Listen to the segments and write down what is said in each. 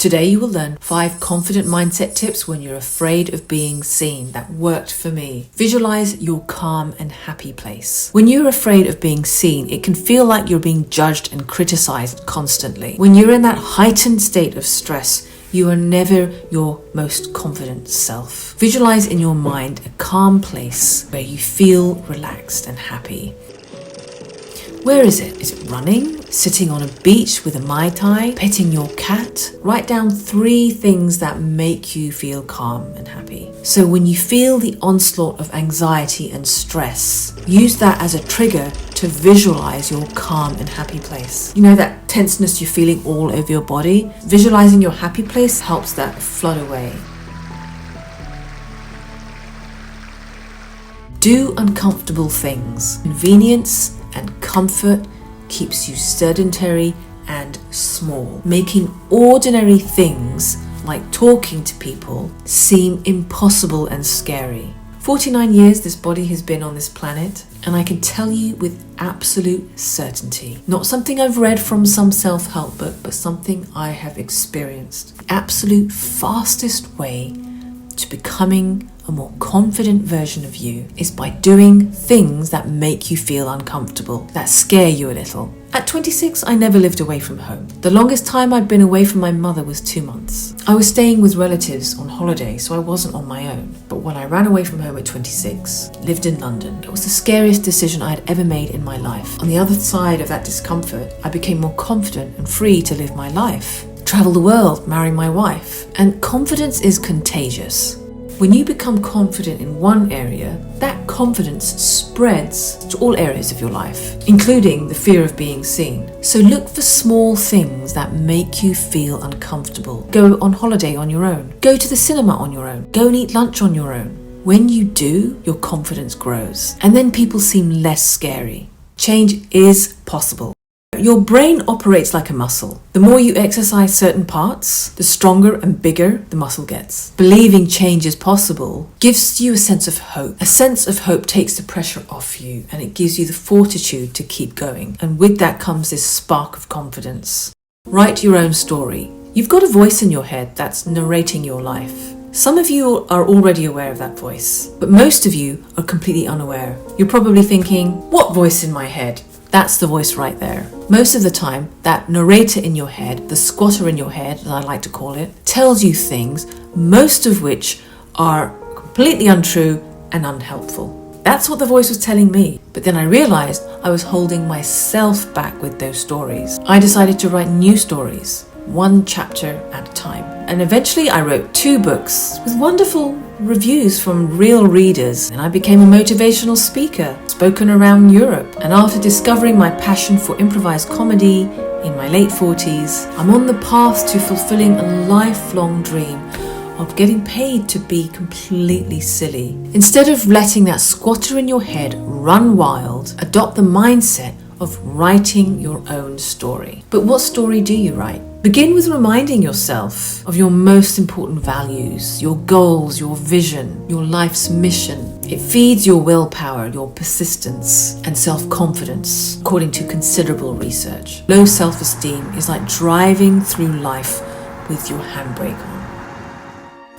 Today you will learn 5 confident mindset tips when you're afraid of being seen. That worked for me. Visualize your calm and happy place. When you're afraid of being seen, it can feel like you're being judged and criticized constantly. When you're in that heightened state of stress, you are never your most confident self. Visualize in your mind a calm place where you feel relaxed and happy. Where is it? Is it running? Sitting on a beach with a Mai Tai? Petting your cat? Write down 3 things that make you feel calm and happy. So when you feel the onslaught of anxiety and stress, use that as a trigger to visualize your calm and happy place. You know that tenseness you're feeling all over your body? Visualizing your happy place helps that flood away. Do uncomfortable things. Convenience and comfort keeps you sedentary and small, making ordinary things like talking to people seem impossible and scary. 49 years this body has been on this planet, and I can tell you with absolute certainty, not something I've read from some self-help book, but something I have experienced. The absolute fastest way to becoming a more confident version of you is by doing things that make you feel uncomfortable, that scare you a little. At 26, I never lived away from home. The longest time I'd been away from my mother was 2 months. I was staying with relatives on holiday, so I wasn't on my own. But when I ran away from home at 26, lived in London, it was the scariest decision I had ever made in my life. On the other side of that discomfort, I became more confident and free to live my life, travel the world, marry my wife. And confidence is contagious. When you become confident in one area, that confidence spreads to all areas of your life, including the fear of being seen. So look for small things that make you feel uncomfortable. Go on holiday on your own. Go to the cinema on your own. Go and eat lunch on your own. When you do, your confidence grows, and then people seem less scary. Change is possible. Your brain operates like a muscle. The more you exercise certain parts, the stronger and bigger the muscle gets. Believing change is possible gives you a sense of hope. A sense of hope takes the pressure off you, and it gives you the fortitude to keep going. And with that comes this spark of confidence. Write your own story. You've got a voice in your head that's narrating your life. Some of you are already aware of that voice, but most of you are completely unaware. You're probably thinking, what voice in my head? That's the voice right there. Most of the time, that narrator in your head, the squatter in your head, as I like to call it, tells you things, most of which are completely untrue and unhelpful. That's what the voice was telling me. But then I realized I was holding myself back with those stories. I decided to write new stories, 1 chapter at a time. And eventually I wrote 2 books with wonderful reviews from real readers, and I became a motivational speaker, spoken around Europe. And after discovering my passion for improvised comedy in my late 40s, I'm on the path to fulfilling a lifelong dream of getting paid to be completely silly. Instead of letting that squatter in your head run wild, adopt the mindset of writing your own story. But what story do you write? Begin with reminding yourself of your most important values, your goals, your vision, your life's mission. It feeds your willpower, your persistence, and self-confidence, according to considerable research. Low self-esteem is like driving through life with your handbrake on.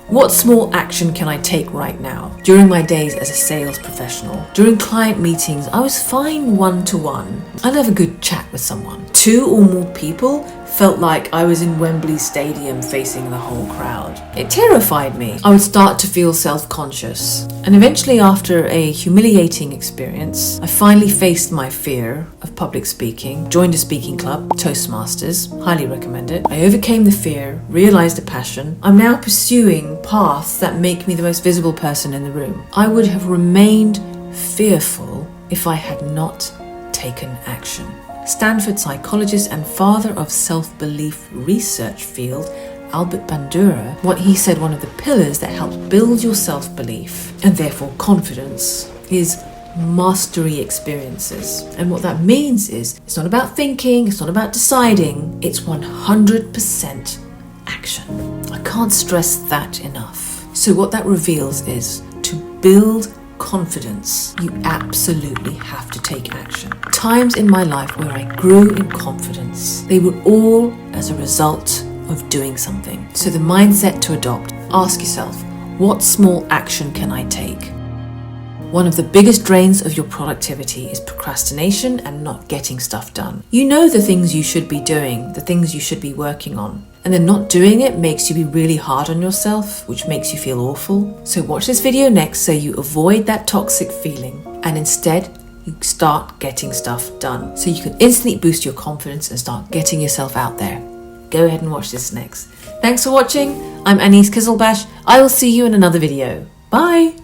What small action can I take right now? During my days as a sales professional, during client meetings, I was fine one-to-one. I'd have a good chat with someone. 2 or more people felt like I was in Wembley Stadium facing the whole crowd. It terrified me. I would start to feel self-conscious. And eventually, after a humiliating experience, I finally faced my fear of public speaking, joined a speaking club, Toastmasters, highly recommend it. I overcame the fear, realized a passion. I'm now pursuing paths that make me the most visible person in the room. I would have remained fearful if I had not taken action. Stanford psychologist and father of self-belief research field, Albert Bandura, what he said one of the pillars that helps build your self-belief and therefore confidence is mastery experiences. And what that means is it's not about thinking, it's not about deciding, it's 100% action. I can't stress that enough. So what that reveals is to build confidence, you absolutely have to take action. Times in my life where I grew in confidence, they were all as a result of doing something. So the mindset to adopt, ask yourself, what small action can I take? One of the biggest drains of your productivity is procrastination and not getting stuff done. You know the things you should be doing, the things you should be working on, and then not doing it makes you be really hard on yourself, which makes you feel awful. So watch this video next so you avoid that toxic feeling and instead you start getting stuff done. So you can instantly boost your confidence and start getting yourself out there. Go ahead and watch this next. Thanks for watching. I'm Anise Kizelbash. I will see you in another video. Bye!